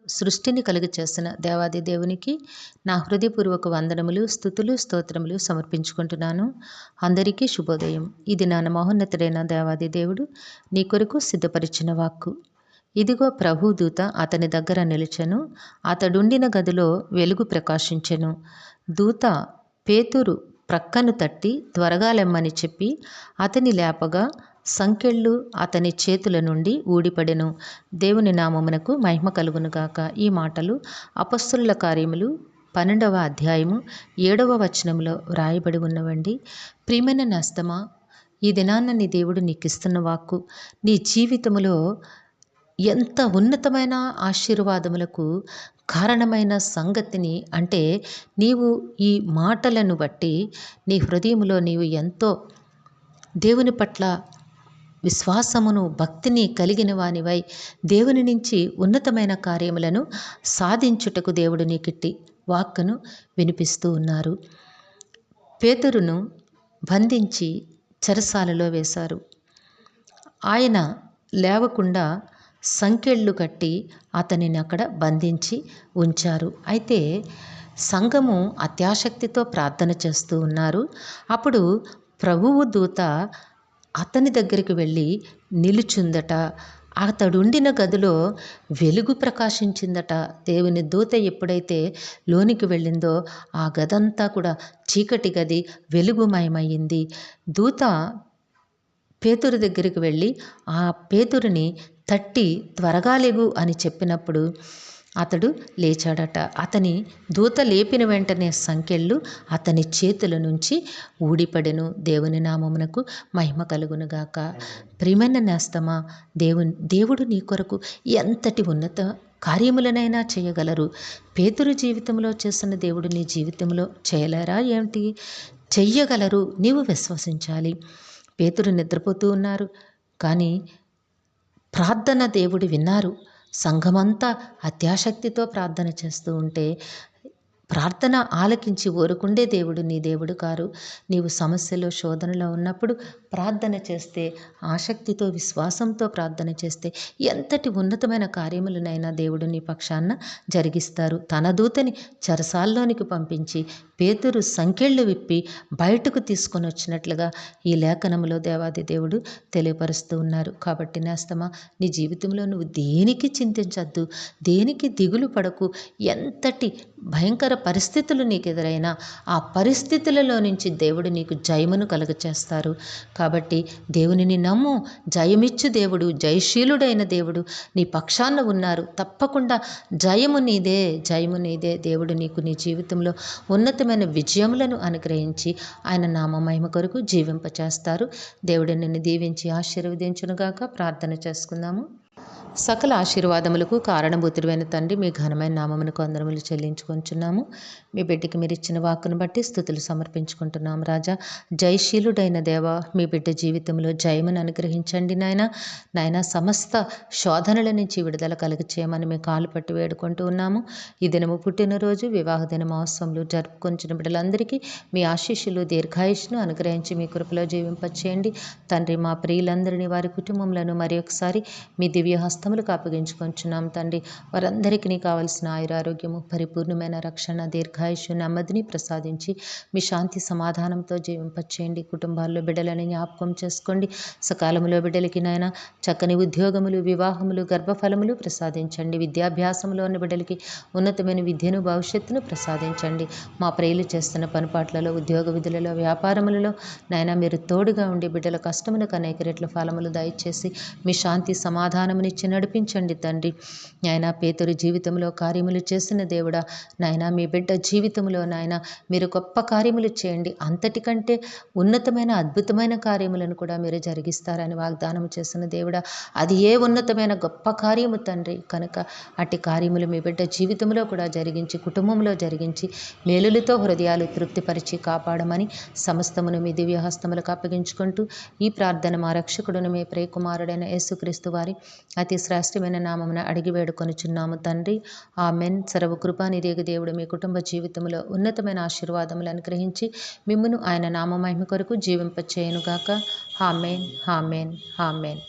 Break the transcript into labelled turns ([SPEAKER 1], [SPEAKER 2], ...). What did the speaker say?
[SPEAKER 1] సృష్టిని కలుగచేసిన దేవాది దేవునికి నా హృదయపూర్వక వందనములు, స్తుతులు, స్తోత్రములు సమర్పించుకుంటున్నాను. అందరికీ శుభోదయం. ఇది నా మహోన్నతుడైన దేవాది దేవుడు నీ కొరకు సిద్ధపరిచిన వాక్కు. ఇదిగో ప్రభు దూత అతని దగ్గర నిలిచెను. అతడుండిన గదిలో వెలుగు ప్రకాశించెను. దూత పేతురు ప్రక్కను తట్టి త్వరగా లెమ్మని చెప్పి అతని లేపగా సంకెళ్ళు అతని చేతుల నుండి ఊడిపడెను. దేవుని నామమునకు మహిమ కలుగునుగాక. ఈ మాటలు అపొస్తలుల కార్యములు 12వ అధ్యాయము 7వ వచనంలో వ్రాయబడి ఉన్నవండి. ప్రియమైన నేస్తమా, ఈ దినాన్న నీ దేవుడు నీకిస్తున్న వాక్కు నీ జీవితములో ఎంత ఉన్నతమైన ఆశీర్వాదములకు కారణమైన సంగతిని, అంటే నీవు ఈ మాటలను బట్టి నీ హృదయములో నీవు ఎంతో దేవుని పట్ల విశ్వాసమును, భక్తిని కలిగిన వానివై దేవుని నుంచి ఉన్నతమైన కార్యములను సాధించుటకు దేవుడు నీకిట్టి వాక్కును వినిపిస్తూ ఉన్నారు. పేతురును బంధించి చెరసాలలో వేశారు. ఆయన లేవకుండా సంకెళ్ళు కట్టి అతనిని అక్కడ బంధించి ఉంచారు. అయితే సంఘము అత్యాసక్తితో ప్రార్థన చేస్తూ ఉన్నారు. అప్పుడు ప్రభువు దూత అతని దగ్గరికి వెళ్ళి నిలుచుందట. అతడుండిన గదిలో వెలుగు ప్రకాశించిందట. దేవుని దూత ఎప్పుడైతే లోనికి వెళ్ళిందో ఆ గదంతా కూడా చీకటి గది వెలుగుమయమయ్యింది. దూత పేతురు దగ్గరికి వెళ్ళి ఆ పేతురుని తట్టి త్వరగా లెగు అని చెప్పినప్పుడు అతడు లేచాడట. అతని దూత లేపిన వెంటనే సంకెళ్ళు అతని చేతుల నుంచి ఊడిపడెను. దేవుని నామమునకు మహిమ కలుగునుగాక. ప్రియమైన నేస్తమా, దేవుడు నీ కొరకు ఎంతటి ఉన్నత కార్యములనైనా చేయగలరు. పేతురు జీవితంలో చేసిన దేవుడు నీ జీవితంలో చేయలేరా ఏమిటి? చెయ్యగలరు. నీవు విశ్వసించాలి. పేతురు నిద్రపోతూ ఉన్నారు, కానీ ప్రార్థన దేవుడు విన్నారు. సంఘమంతా అత్యాసక్తితో ప్రార్థన చేస్తూ ఉంటే ప్రార్థన ఆలకించి ఊరుకుండే దేవుడు నీ దేవుడు కారు. నీవు సమస్యలో, శోధనలో ఉన్నప్పుడు ప్రార్థన చేస్తే, ఆసక్తితో, విశ్వాసంతో ప్రార్థన చేస్తే ఎంతటి ఉన్నతమైన కార్యములనైనా దేవుడు నీ పక్షాన జరిగిస్తారు. తన దూతని చెరసాల్లోనికి పంపించి పేతురు సంకెళ్ళు విప్పి బయటకు తీసుకొని వచ్చినట్లుగా ఈ లేఖనంలో దేవాది దేవుడు తెలియపరుస్తూ ఉన్నారు. కాబట్టి నేస్తమా, నీ జీవితంలో నువ్వు దేనికి చింతించద్దు, దేనికి దిగులు పడకు. ఎంతటి భయంకర పరిస్థితులు నీకు ఎదురైనా ఆ పరిస్థితులలో నుంచి దేవుడు నీకు జయమును కలుగచేస్తారు. కాబట్టి దేవునిని నమ్ము. జయమిచ్చు దేవుడు, జయశీలుడైన దేవుడు నీ పక్షాన ఉన్నారు. తప్పకుండా జయము నీదే, జయము నీదే. దేవుడు నీకు నీ జీవితంలో ఉన్నతమైన విజయములను అనుగ్రహించి ఆయన నామ మహిమ కొరకు జీవింపచేస్తారు. దేవుడు నిన్ను దీవించి ఆశీర్వదించునుగాక. ప్రార్థన చేసుకుందాము. సకల ఆశీర్వాదములకు కారణభూతుడైన తండ్రి, మీ ఘనమైన నామమునకు వందనములు చెల్లించుకొంచున్నాము. మీ బిడ్డకి మీరు ఇచ్చిన వాక్కును బట్టి స్తుతులు సమర్పించుకుంటున్నాం. రాజా, జయశీలుడైన దేవ, మీ బిడ్డ జీవితంలో జయమును అనుగ్రహించండి నాయన. సమస్త శోధనల నుంచి విడుదల కలుగచేయమని మీ కాలు పట్టి వేడుకుంటూ ఉన్నాము. ఈ దినము పుట్టినరోజు, వివాహ దిన మహోత్సవంలో జరుపుకొంచిన బిడ్డలందరికీ మీ ఆశీస్సులు, దీర్ఘాయుష్ను అనుగ్రహించి మీ కృపలో జీవింపచేయండి తండ్రి. మా ప్రియులందరినీ, వారి కుటుంబములను మరి ఒకసారి మీ దివ్య హస్తములకు అప్పగించుకొంచున్నాం తండ్రి. వారందరికీ నీ కావలసిన ఆయురారోగ్యము, పరిపూర్ణమైన రక్షణ, దీర్ఘాయుష్యు, నెమ్మదిని ప్రసాదించి మీ శాంతి సమాధానంతో జీవింపచేయండి. కుటుంబాల్లో బిడ్డలని జ్ఞాపకం చేసుకోండి. సకాలంలో బిడ్డలకి నాయన చక్కని ఉద్యోగములు, వివాహములు, గర్భఫలములు ప్రసాదించండి. విద్యాభ్యాసంలో ఉన్న బిడ్డలకి ఉన్నతమైన విద్యను, భవిష్యత్తును ప్రసాదించండి. మా ప్రియులు చేస్తున్న పనిపాట్లలో, ఉద్యోగ విధులలో, వ్యాపారములలో నాయన మీరు తోడుగా ఉండి బిడ్డల కష్టములకు అనేక రెట్ల ఫలములు దయచేసి మీ శాంతి సమాధానమునిచ్చి నడిపించండి తండ్రి. నాయన పేతురు జీవితంలో కార్యములు చేసిన దేవుడా, నాయన మీ బిడ్డ జీవితంలో నాయన మీరు గొప్ప కార్యములు చేయండి. అంతటికంటే ఉన్నతమైన అద్భుతమైన కార్యములను కూడా మీరు జరిగిస్తారని వాగ్దానం చేసిన దేవుడా, అది ఏ ఉన్నతమైన గొప్ప కార్యము తండ్రి. కనుక అట్టి కార్యములు మీ బిడ్డ జీవితంలో కూడా జరిగించి, కుటుంబంలో జరిగించి, మేలులతో హృదయాలు తృప్తిపరిచి కాపాడమని సమస్తమును మీ దివ్య హస్తములకు అప్పగించుకుంటూ ఈ ప్రార్థన మా రక్షకుడును మీ ప్రియకుమారుడైన యేసుక్రీస్తు వారి అతి శ్రేష్టమైన నామమున అడిగి వేడుకొనుచున్నాము తండ్రి. ఆమెన్. సర్వకృపానిధియగు దేవుడు మీ కుటుంబ జీవితంలో ఉన్నతమైన ఆశీర్వాదములు అనుగ్రహించి మిమ్మును ఆయన నామ మహిమ కొరకు జీవింపచేయునుగాక. Amen, amen, amen.